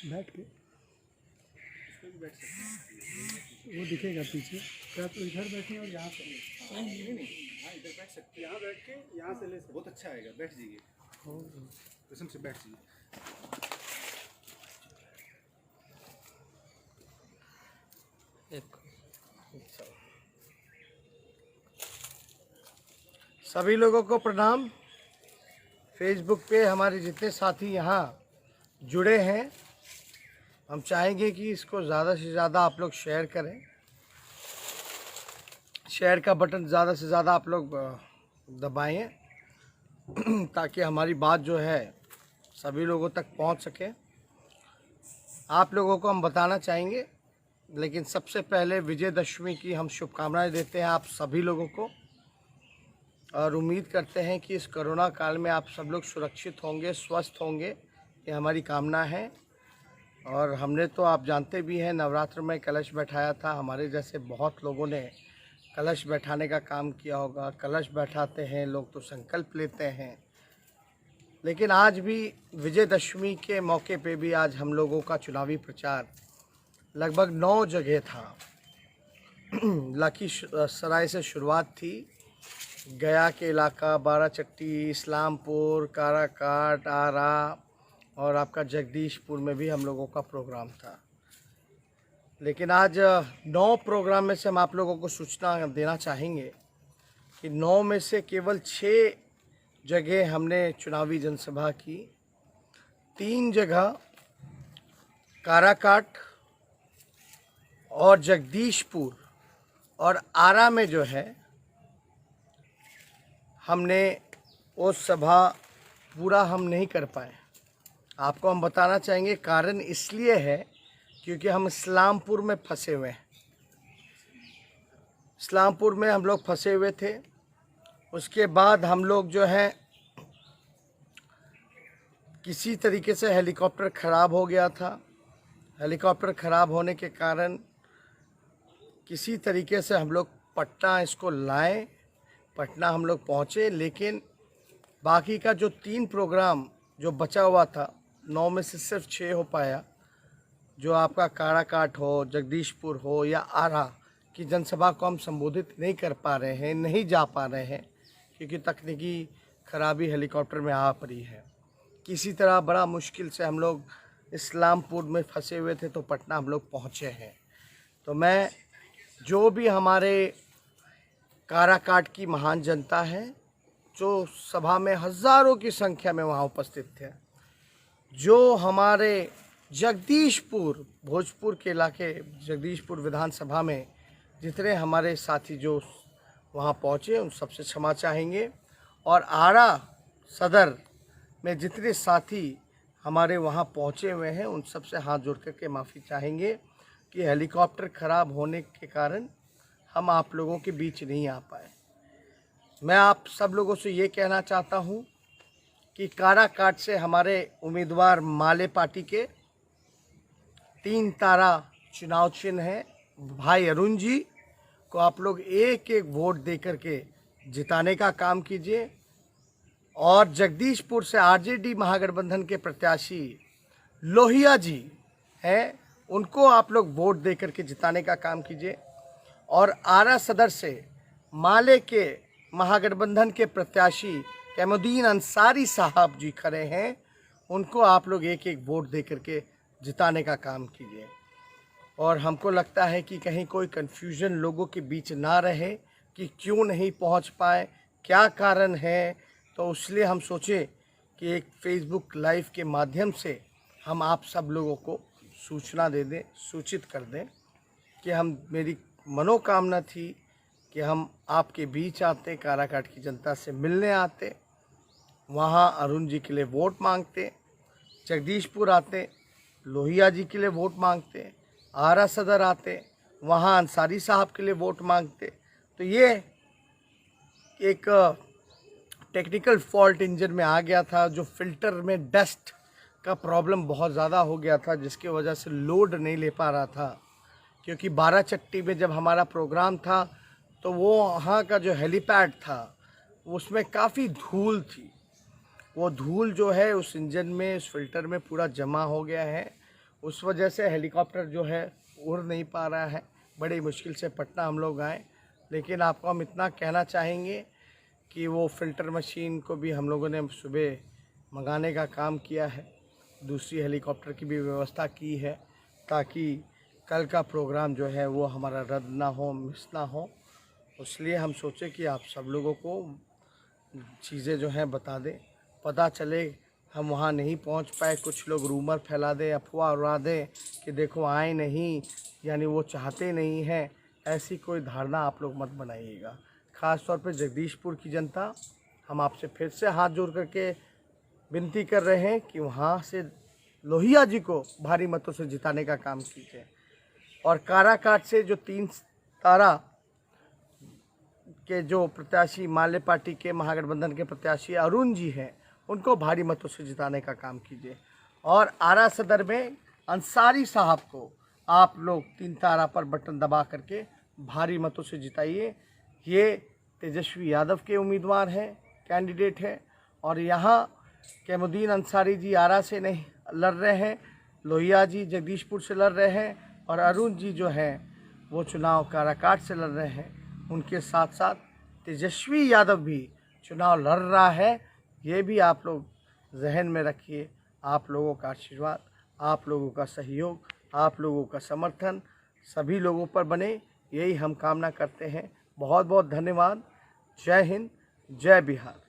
बैठ के बैठ सकते वो दिखेगा पीछे। क्या तो इधर बैठे और यहाँ पे नहीं हाँ इधर बैठ सकते यहाँ बैठ के यहाँ से ले सकते। बहुत अच्छा आएगा, बैठ जाइए कसम से बैठ जाइए। सभी लोगों को प्रणाम। फेसबुक पे हमारे जितने साथी यहाँ जुड़े हैं, हम चाहेंगे कि इसको ज़्यादा से ज़्यादा आप लोग शेयर करें। शेयर का बटन ज़्यादा से ज़्यादा आप लोग दबाएं ताकि हमारी बात जो है सभी लोगों तक पहुंच सके। आप लोगों को हम बताना चाहेंगे, लेकिन सबसे पहले विजयदशमी की हम शुभकामनाएं देते हैं आप सभी लोगों को, और उम्मीद करते हैं कि इस कोरोना काल में आप सब लोग सुरक्षित होंगे, स्वस्थ होंगे, ये हमारी कामना है। और हमने तो आप जानते भी हैं नवरात्र में कलश बैठाया था। हमारे जैसे बहुत लोगों ने कलश बैठाने का काम किया होगा। कलश बैठाते हैं लोग तो संकल्प लेते हैं, लेकिन आज भी विजयदशमी के मौके पे भी आज हम लोगों का चुनावी प्रचार लगभग 9 जगह था। लखीसराय से शुरुआत थी, गया के इलाका, बाराचट्टी, इस्लामपुर, काराकाट, आरा और आपका जगदीशपुर में भी हम लोगों का प्रोग्राम था। लेकिन आज 9 प्रोग्राम में से हम आप लोगों को सूचना देना चाहेंगे कि 9 में से केवल 6 जगह हमने चुनावी जनसभा की। 3 जगह काराकाट और जगदीशपुर और आरा में जो है हमने वो सभा पूरा हम नहीं कर पाए। आपको हम बताना चाहेंगे कारण इसलिए है क्योंकि हम इस्लामपुर में फंसे हुए हैं। इस्लामपुर में हम लोग फंसे हुए थे। उसके बाद हम लोग जो है किसी तरीके से हेलीकॉप्टर ख़राब हो गया था। हेलीकॉप्टर ख़राब होने के कारण किसी तरीके से हम लोग पटना इसको लाए। पटना हम लोग पहुँचे, लेकिन बाकी का जो 3 प्रोग्राम जो बचा हुआ था, 9 में से सिर्फ 6 हो पाया। जो आपका काराकाट हो, जगदीशपुर हो या आरा की जनसभा को हम संबोधित नहीं कर पा रहे हैं, नहीं जा पा रहे हैं क्योंकि तकनीकी खराबी हेलीकॉप्टर में आ पड़ी है। किसी तरह बड़ा मुश्किल से हम लोग इस्लामपुर में फंसे हुए थे तो पटना हम लोग पहुँचे हैं। तो मैं जो भी हमारे काराकाट की महान जनता है, जो सभा में हज़ारों की संख्या में वहाँ उपस्थित थे, जो हमारे जगदीशपुर भोजपुर के इलाके जगदीशपुर विधानसभा में जितने हमारे साथी जो वहाँ पहुँचे, उन सबसे क्षमा चाहेंगे। और आरा सदर में जितने साथी हमारे वहाँ पहुँचे हुए हैं, उन सबसे हाथ जोड़ करके माफ़ी चाहेंगे कि हेलीकॉप्टर ख़राब होने के कारण हम आप लोगों के बीच नहीं आ पाए। मैं आप सब लोगों से ये कहना चाहता हूँ कि काराकाट से हमारे उम्मीदवार माले पार्टी के 3 तारा चुनाव चिन्ह है। भाई अरुण जी को आप लोग एक एक वोट दे करके जिताने का काम कीजिए। और जगदीशपुर से आरजेडी महागठबंधन के प्रत्याशी लोहिया जी हैं, उनको आप लोग वोट दे करके जिताने का काम कीजिए। और आरा सदर से माले के महागठबंधन के प्रत्याशी कैमुद्दीन अंसारी साहब जी खड़े हैं, उनको आप लोग एक एक वोट दे करके जिताने का काम कीजिए। और हमको लगता है कि कहीं कोई कन्फ्यूजन लोगों के बीच ना रहे कि क्यों नहीं पहुंच पाए, क्या कारण है। तो इसलिए हम सोचे कि एक फेसबुक लाइव के माध्यम से हम आप सब लोगों को सूचना दे दें, सूचित कर दें कि मेरी मनोकामना थी कि हम आपके बीच आते, काराकाट की जनता से मिलने आते, वहाँ अरुण जी के लिए वोट मांगते, जगदीशपुर आते, लोहिया जी के लिए वोट मांगते, आरा सदर आते, वहाँ अंसारी साहब के लिए वोट मांगते। तो ये एक टेक्निकल फॉल्ट इंजन में आ गया था, जो फिल्टर में डस्ट का प्रॉब्लम बहुत ज़्यादा हो गया था, जिसकी वजह से लोड नहीं ले पा रहा था। क्योंकि बाराचट्टी में जब हमारा प्रोग्राम था तो वो वहाँ का जो हेलीपैड था उसमें काफ़ी धूल थी। वो धूल जो है उस इंजन में, उस फिल्टर में पूरा जमा हो गया है। उस वजह से हेलीकॉप्टर जो है उड़ नहीं पा रहा है। बड़ी मुश्किल से पटना हम लोग आए, लेकिन आपको हम इतना कहना चाहेंगे कि वो फ़िल्टर मशीन को भी हम लोगों ने सुबह मंगाने का काम किया है, दूसरी हेलीकॉप्टर की भी व्यवस्था की है, ताकि कल का प्रोग्राम जो है वो हमारा रद्द ना हो, मिस ना हो। इसलिए हम सोचे कि आप सब लोगों को चीज़ें जो हैं बता दें, पता चले। हम वहाँ नहीं पहुँच पाए, कुछ लोग रूमर फैला दें, अफवाह उड़ा दें कि देखो आए नहीं, यानी वो चाहते नहीं हैं। ऐसी कोई धारणा आप लोग मत बनाइएगा। ख़ास तौर पे जगदीशपुर की जनता, हम आपसे फिर से हाथ जोड़ करके विनती कर रहे हैं कि वहाँ से लोहिया जी को भारी मतों से जिताने का काम कीजिए, और काराकाट से जो 3 तारा के जो प्रत्याशी माले पार्टी के महागठबंधन के प्रत्याशी अरुण जी हैं, उनको भारी मतों से जिताने का काम कीजिए। और आरा सदर में अंसारी साहब को आप लोग 3 तारा पर बटन दबा करके भारी मतों से जिताइए। ये तेजस्वी यादव के उम्मीदवार हैं, कैंडिडेट हैं, और यहाँ कैमुद्दीन अंसारी जी आरा से नहीं लड़ रहे हैं, लोहिया जी जगदीशपुर से लड़ रहे हैं, और अरुण जी जो हैं वो चुनाव काराकाट से लड़ रहे हैं। उनके साथ साथ तेजस्वी यादव भी चुनाव लड़ रहा है। ये भी आप लोग जहन में रखिए। आप लोगों का आशीर्वाद, आप लोगों का सहयोग, आप लोगों का समर्थन सभी लोगों पर बने, यही हम कामना करते हैं। बहुत बहुत धन्यवाद। जय हिंद, जय बिहार।